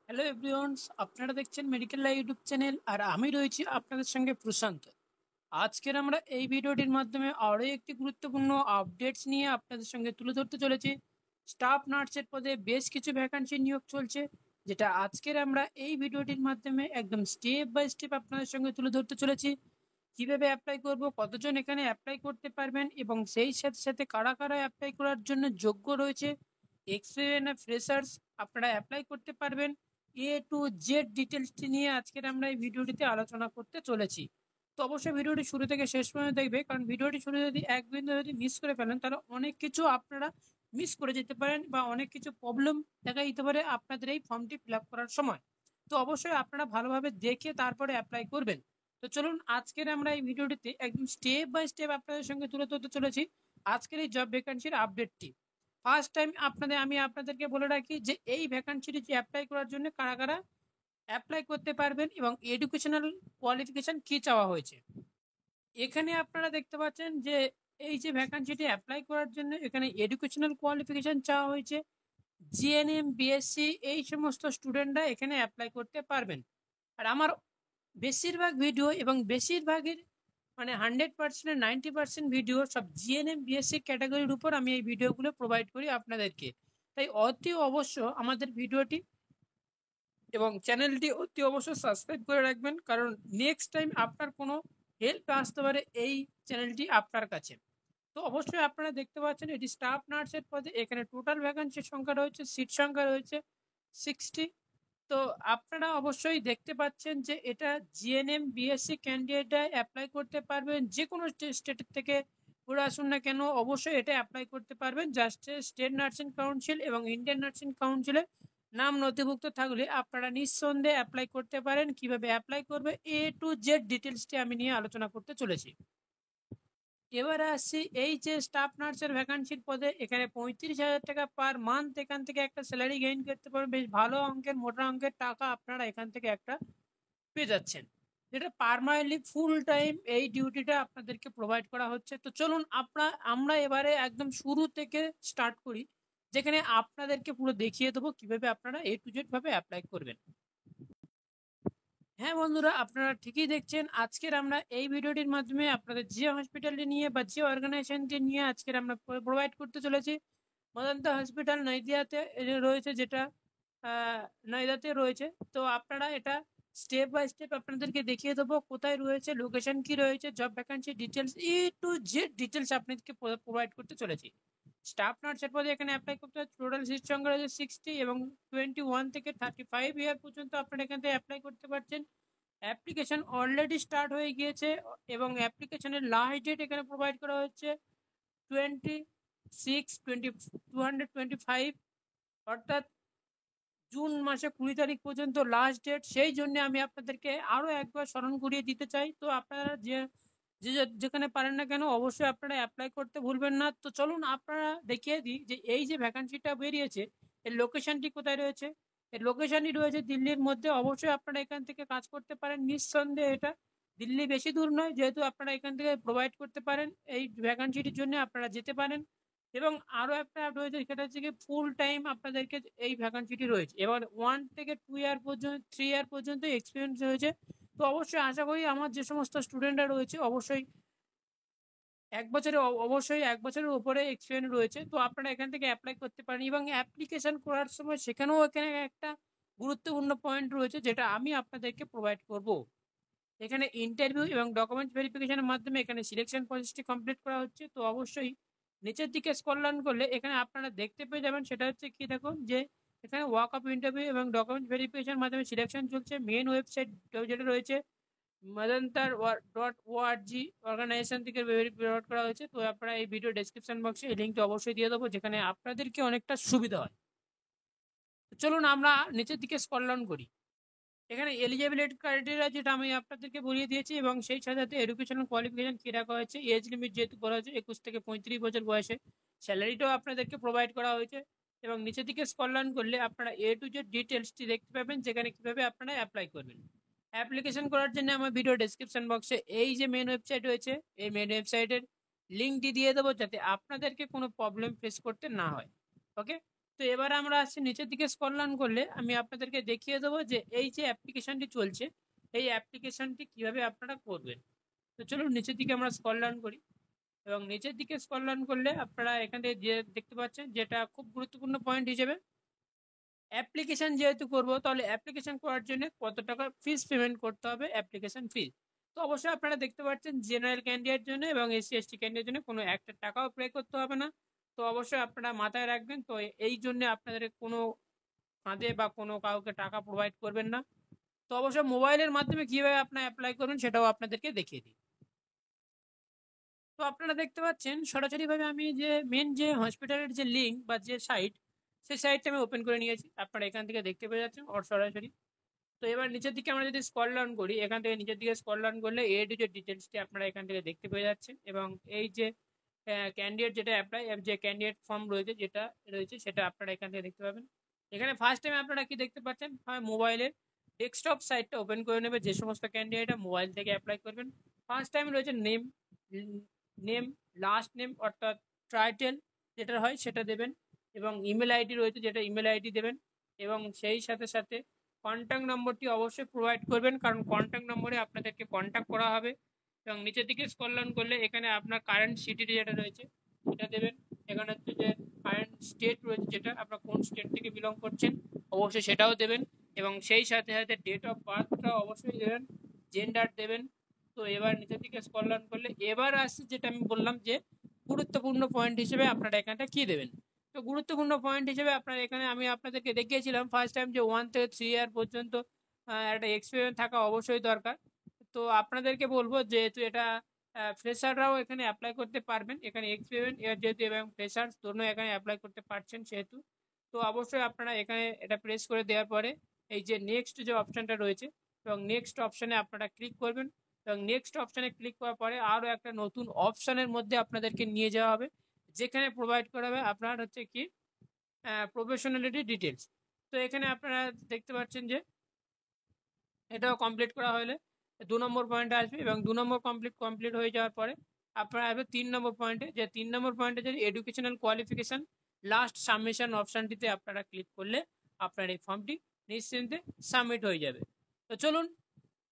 Hello everyone's, আপনারা দেখছেন medical live YouTube channel আর আমি রয়েছি আপনাদের সঙ্গে প্রশান্ত। আজকের আমরা এই ভিডিওটির মাধ্যমে আরও একটি গুরুত্বপূর্ণ আপডেটস নিয়ে আপনাদের সঙ্গে তুলে ধরতে চলেছি। স্টাফ নার্সের পদে বেশ কিছু ভ্যাকান্সি নিয়োগ চলছে, যেটা আজকের আমরা এই ভিডিওটির মাধ্যমে একদম স্টেপ বাই স্টেপ আপনাদের সঙ্গে তুলে ধরতে চলেছি। কিভাবে অ্যাপ্লাই করব, কতজন এখানে অ্যাপ্লাই করতে পারবেন এবং সেই সাথে সাথে কারা কারা অ্যাপ্লাই করার জন্য যোগ্য রয়েছে, এক্সপিরিয়েন্স ফ্রেশার্স আপনারা অ্যাপ্লাই করতে পারবেন, টু জেড ডিটেলসটি নিয়ে আজকের আমরা এই ভিডিওটিতে আলোচনা করতে চলেছি। তো অবশ্যই ভিডিওটি শুরু থেকে শেষ পর্যন্ত দেখবে, কারণ ভিডিওটি শুরু যদি এক বিন্দু যদি মিস করে ফেলেন তাহলে অনেক কিছু আপনারা মিস করে যেতে পারেন বা অনেক কিছু প্রবলেম দেখা দিতে পারে আপনাদের এই ফর্মটি ফিল আপ করার সময়। তো অবশ্যই আপনারা ভালোভাবে দেখে তারপরে অ্যাপ্লাই করবেন। তো চলুন আজকের আমরা এই ভিডিওটিতে একদম স্টেপ বাই স্টেপ আপনাদের সঙ্গে তুলে ধরতে চলেছি আজকের এই জব ভ্যাকান্সির আপডেটটি। ফার্স্ট টাইম আমি আপনাদেরকে বলে রাখি যে এই ভ্যাকান্সিটি অ্যাপ্লাই করার জন্য কারা কারা অ্যাপ্লাই করতে পারবেন এবং এডুকেশনাল কোয়ালিফিকেশন কি চাওয়া হয়েছে। এখানে আপনারা দেখতে পাচ্ছেন যে এই যে ভ্যাকান্সিটি অ্যাপ্লাই করার জন্য এখানে এডুকেশনাল কোয়ালিফিকেশন চাওয়া হয়েছে। জিএনএম, বিএসসি এই সমস্ত স্টুডেন্টরা এখানে অ্যাপ্লাই করতে পারবেন। আর আমার বেশিরভাগ ভিডিও এবং বেশিরভাগের 100%, 90% ভিডিও সব জিএনএম বিএসসি ক্যাটাগরির উপর আমি এই ভিডিওগুলো প্রোভাইড করি আপনাদেরকে। তাই অতি অবশ্য আমাদের ভিডিওটি এবং চ্যানেলটি অতি অবশ্যই সাবস্ক্রাইব করে রাখবেন, কারণ নেক্সট টাইম আপনার কোনো হেল্প আসতে পারে এই চ্যানেলটি আপনার কাছে। তো অবশ্যই আপনারা দেখতে পাচ্ছেন এটি স্টাফ নার্সের পদে। এখানে টোটাল ভ্যাকান্সির সংখ্যা রয়েছে, সিট সংখ্যা রয়েছে 60। তো আপনারা অবশ্যই দেখতে পাচ্ছেন যে এটা জিএনএম বিএসসি ক্যান্ডিডেটরা অ্যাপ্লাই করতে পারবেন, যে কোনো স্টেটের থেকে পড়ে আসুন না কেন অবশ্যই এটা অ্যাপ্লাই করতে পারবেন। জাস্ট স্টেট নার্সিং কাউন্সিল এবং ইন্ডিয়ান নার্সিং কাউন্সিলে নাম নথিভুক্ত থাকলে আপনারা নিঃসন্দেহে অ্যাপ্লাই করতে পারেন। কিভাবে অ্যাপ্লাই করবে টু জেড ডিটেলসটি আমি নিয়ে আলোচনা করতে চলেছি। এবারে আসছি এই যে স্টাফ নার্সের ভ্যাকান্সির পদে। এখানে 35,000 টাকা পার মান্থ এখান থেকে একটা স্যালারি গেইন করতে পারবেন। বেশ ভালো অঙ্কের মোটা অঙ্কের টাকা আপনারা এখান থেকে একটা পেয়ে যাচ্ছেন, যেটা পার্মানেন্টলি ফুল টাইম এই ডিউটিটা আপনাদেরকে প্রোভাইড করা হচ্ছে। তো চলুন আমরা এবারে একদম শুরু থেকে স্টার্ট করি, যেখানে আপনাদেরকে পুরো দেখিয়ে দেবো কিভাবে আপনারা টু জেড ভাবে অ্যাপ্লাই করবেন। হ্যাঁ বন্ধুরা, আপনারা ঠিকই দেখছেন। আজকের আমরা এই ভিডিওটির মাধ্যমে আপনাদের যে হসপিটালটি নিয়ে বা যে অর্গানাইজেশনটি নিয়ে আজকের আমরা প্রোভাইড করতে চলেছি, মদান্তা হসপিটাল নৈদিয়াতে রয়েছে, যেটা নয়দাতে রয়েছে। তো আপনারা এটা স্টেপ বাই স্টেপ আপনাদেরকে দেখিয়ে দেবো কোথায় রয়েছে, লোকেশন কি রয়েছে, job vacancy details to Z details আপনাদেরকে প্রোভাইড করতে চলেছি। স্টাফ নার্সের পদে এখানে অ্যাপ্লাই করতে টোটাল সিট সংখ্যা রয়েছে 60 এবং 21 থেকে 35 ইয়ার পর্যন্ত আপনারা এখান থেকে অ্যাপ্লাই করতে পারছেন। অ্যাপ্লিকেশন অলরেডি স্টার্ট হয়ে গিয়েছে এবং অ্যাপ্লিকেশনের লাস্ট ডেট এখানে প্রোভাইড করা হচ্ছে 26/20/225, অর্থাৎ জুন মাসে 20 তারিখ পর্যন্ত লাস্ট ডেট। সেই জন্য আমি আপনাদেরকে আরও একবার স্মরণ করিয়ে দিতে চাই। তো আপনারা যেখানে পারেন না কেন অবশ্যই আপনারা অ্যাপ্লাই করতে ভুলবেন না। তো চলুন আপনারা দেখিয়ে দিই যে এই যে ভ্যাকান্সিটা বেরিয়েছে এর লোকেশনটি কোথায় রয়েছে। এর লোকেশনটি রয়েছে দিল্লির মধ্যে। অবশ্যই আপনারা এখান থেকে কাজ করতে পারেন নিঃসন্দেহে। এটা দিল্লি বেশি দূর নয়, যেহেতু আপনারা এখান থেকে প্রোভাইড করতে পারেন। এই ভ্যাকান্সিটির জন্য আপনারা যেতে পারেন। এবং আরও একটা রয়েছে, সেটা হচ্ছে কি ফুল টাইম আপনাদেরকে এই ভ্যাকান্সিটি রয়েছে। এবার 1 থেকে 2 ইয়ার পর্যন্ত 3 ইয়ার পর্যন্ত এক্সপিরিয়েন্স রয়েছে। তো অবশ্যই আশা করি আমার যে সমস্ত স্টুডেন্টরা রয়েছে অবশ্যই এক বছরের উপরে এক্সপিরিয়েন্স রয়েছে। তো আপনারা এখান থেকে অ্যাপ্লাই করতে পারেন এবং অ্যাপ্লিকেশন করার সময় সেখানেও এখানে একটা গুরুত্বপূর্ণ পয়েন্ট রয়েছে, যেটা আমি আপনাদেরকে প্রোভাইড করব। এখানে ইন্টারভিউ এবং ডকুমেন্ট ভেরিফিকেশনের মাধ্যমে এখানে সিলেকশন প্রসেসটি কমপ্লিট করা হচ্ছে। তো অবশ্যই নিচের দিকে স্ক্রল ডাউন করলে এখানে আপনারা দেখতে পেয়ে যাবেন, সেটা হচ্ছে কি দেখুন যে এখানে ওয়াক আপ ইন্টারভিউ এবং ডকুমেন্ট ভেরিফিকেশন মাধ্যমে সিলেকশন চলছে। মেন ওয়েবসাইট যেটা রয়েছে madantar.org অর্গানাইজেশন থেকে প্রোভাইড করা হয়েছে। তো আপনারা এই ভিডিও ডেসক্রিপশন বক্সে এই লিঙ্কটি অবশ্যই দিয়ে দেবো, যেখানে আপনাদেরকে অনেকটা সুবিধা হয়। চলুন আমরা নিচের দিকে স্ক্রল ডাউন করি। এখানে এলিজিবিলিটি ক্রাইটেরিয়া যেটা আমি আপনাদেরকে বলিয়ে দিয়েছি এবং সেই সাথে সাথে এডুকেশনাল কোয়ালিফিকেশন কী রাখা হয়েছে। এজ লিমিট যেহেতু বলা হয়েছে 21 থেকে 35 বছর বয়সে। স্যালারিটাও আপনাদেরকে প্রোভাইড করা হয়েছে এবং নিচের দিকে স্ক্রল ডাউন করলে আপনারা টু জেড ডিটেলসটি দেখতে পাবেন, যেখানে কীভাবে আপনারা অ্যাপ্লাই করবেন। অ্যাপ্লিকেশন করার জন্য আমার ভিডিও ডেসক্রিপশন বক্সে এই যে মেন ওয়েবসাইট রয়েছে এই মেন ওয়েবসাইটের লিঙ্কটি দিয়ে দেবো, যাতে আপনাদেরকে কোনো প্রবলেম ফেস করতে না হয়। ওকে, তো এবার আমরা আসছি নিচের দিকে স্ক্রল ডাউন করলে আমি আপনাদেরকে দেখিয়ে দেবো যে এই যে অ্যাপ্লিকেশনটি চলছে এই অ্যাপ্লিকেশনটি কিভাবে আপনারা করবেন। তো চলুন নিচের দিকে আমরা স্ক্রল ডাউন করি এবং নিচের দিকে স্ক্রল ডাউন করলে আপনারা এখান থেকে যে দেখতে পাচ্ছেন যেটা খুব গুরুত্বপূর্ণ পয়েন্ট হিসেবে অ্যাপ্লিকেশন যেহেতু করব তাহলে অ্যাপ্লিকেশন করার জন্য কত টাকা ফিস পেমেন্ট করতে হবে অ্যাপ্লিকেশন ফিস। তো অবশ্যই আপনারা দেখতে পাচ্ছেন জেনারেল ক্যান্ডিডেট জন্য এবং এসসি এসটি ক্যান্ডিডেট জন্য কোনো একটা টাকাও পে করতে হবে না। তো অবশ্যই আপনারা মাথায় রাখবেন। তো এই জন্য আপনাদের কোনো ফাঁদে বা কোনো কাউকে টাকা প্রোভাইড করবেন না। তো অবশ্যই মোবাইলের মাধ্যমে কীভাবে আপনারা অ্যাপ্লাই করবেন সেটাও আপনাদেরকে দেখিয়ে দিই। তো আপনারা দেখতে পাচ্ছেন সরাসরিভাবে আমি যে মেন যে হসপিটালের যে লিঙ্ক বা যে সাইট সেই সাইটটা আমি ওপেন করে নিয়েছি। আপনারা এখান থেকে দেখতে পেয়ে যাচ্ছেন সরাসরি। তো এবার নিচের দিকে আমরা যদি স্ক্রল ডাউন করি এখান থেকে নিচের দিকে স্ক্রল ডাউন করলে এর যে ডিটেলসটি আপনারা এখান থেকে দেখতে পেয়ে যাচ্ছেন এবং এই যে ক্যান্ডিডেট যেটা অ্যাপ্লাই যে ক্যান্ডিডেট ফর্ম রয়েছে যেটা রয়েছে সেটা আপনারা এখান থেকে দেখতে পাবেন। এখানে ফার্স্ট টাইম আপনারা কি দেখতে পাচ্ছেন হয় মোবাইলের ডেস্কটপ সাইটটা ওপেন করে নেবে যে সমস্ত ক্যান্ডিডেটরা মোবাইল থেকে অ্যাপ্লাই করবেন। ফার্স্ট টাইম রয়েছে নেম নেম লাস্ট নেম অর্থাৎ টাইটেল যেটা হয় সেটা দেবেন এবং ইমেল আইডি রয়েছে যেটা ইমেল আইডি দেবেন এবং সেই সাথে সাথে কন্ট্যাক্ট নম্বরটি অবশ্যই প্রোভাইড করবেন কারণ কন্ট্যাক্ট নম্বরে আপনাদেরকে কন্ট্যাক্ট করা হবে এবং নিচের দিকে স্ক্রল ডাউন করলে এখানে আপনার কারেন্ট সিটি যেটা রয়েছে সেটা দেবেন। এখানে হচ্ছে যে কারেন্ট স্টেট রয়েছে যেটা আপনার কোন স্টেট থেকে বিলং করছেন অবশ্যই সেটাও দেবেন এবং সেই সাথে সাথে ডেট অফ বার্থটাও অবশ্যই দেবেন, জেন্ডার দেবেন। তো এবার নিচের দিকে স্ক্রল ডাউন করলে এবার আসছে যেটা আমি বললাম যে গুরুত্বপূর্ণ পয়েন্ট হিসেবে আপনারা এখানটা কি দেবেন। তো গুরুত্বপূর্ণ পয়েন্ট হিসেবে আপনারা এখানে আমি আপনাদেরকে দেখিয়েছিলাম ফার্স্ট টাইম যে 1 থেকে 3 ইয়ার পর্যন্ত একটা এক্সপিরিয়েন্স থাকা অবশ্যই দরকার। তো আপনাদেরকে বলবো যেহেতু এটা ফ্রেশাররাও এখানে অ্যাপ্লাই করতে পারবেন, এখানে এক্সপিরিয়েন্স যেহেতু এবং ফ্রেশার্স দোনো এখানে অ্যাপ্লাই করতে পারছেন সেহেতু তো অবশ্যই আপনারা এখানে এটা প্রেস করে দেওয়ার পরে এই যে নেক্সট যে অপশানটা রয়েছে এবং নেক্সট অপশানে আপনারা ক্লিক করবেন এবং নেক্সট অপশানে ক্লিক করার পরে আরও একটা নতুন অপশানের মধ্যে আপনাদেরকে নিয়ে যাওয়া হবে যেখানে প্রোভাইড করা হবে আপনার হচ্ছে কি প্রফেশনালিটি ডিটেলস। তো এখানে আপনারা দেখতে পাচ্ছেন যে এটাও কমপ্লিট করা হলে 2 নম্বর পয়েন্টে আসবে এবং 2 নম্বর কমপ্লিট হয়ে যাওয়ার পরে আপনারা আসবে 3 নম্বর পয়েন্টে যে 3 নম্বর পয়েন্টে যে এডুকেশনাল কোয়ালিফিকেশান লাস্ট সাবমিশন অপশানটিতে আপনারা ক্লিক করলে আপনার এই ফর্মটি নিশ্চিন্তে সাবমিট হয়ে যাবে। তো চলুন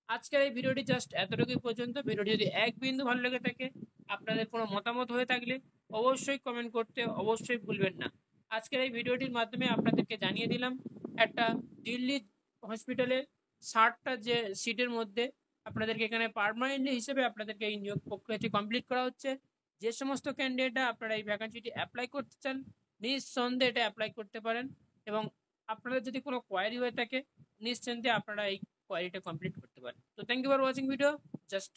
আজকের এই ভিডিওটি জাস্ট এতটুকুই পর্যন্ত। ভিডিওটি যদি এক বিন্দু ভালো লেগে থাকে আপনাদের কোনো মতামত হয়ে থাকলে অবশ্যই কমেন্ট করতে অবশ্যই ভুলবেন না। আজকের এই ভিডিওটির মাধ্যমে আপনাদেরকে জানিয়ে দিলাম একটা দিল্লি হসপিটালে 60টা যে সিটের মধ্যে আপনাদেরকে এখানে পার্মানেন্টলি হিসেবে আপনাদেরকে এই নিয়োগ প্রক্রিয়াটি কমপ্লিট করা হচ্ছে। যে সমস্ত ক্যান্ডিডেটরা আপনারা এই ভ্যাকান্সিটি অ্যাপ্লাই করতে চান নিঃসন্দেহে এটা অ্যাপ্লাই করতে পারেন এবং আপনাদের যদি কোনো কোয়ারি হয়ে থাকে নিশ্চিন্তে আপনারা এই কোয়ারিটা কমপ্লিট করতে পারেন। তো thank you for watching video just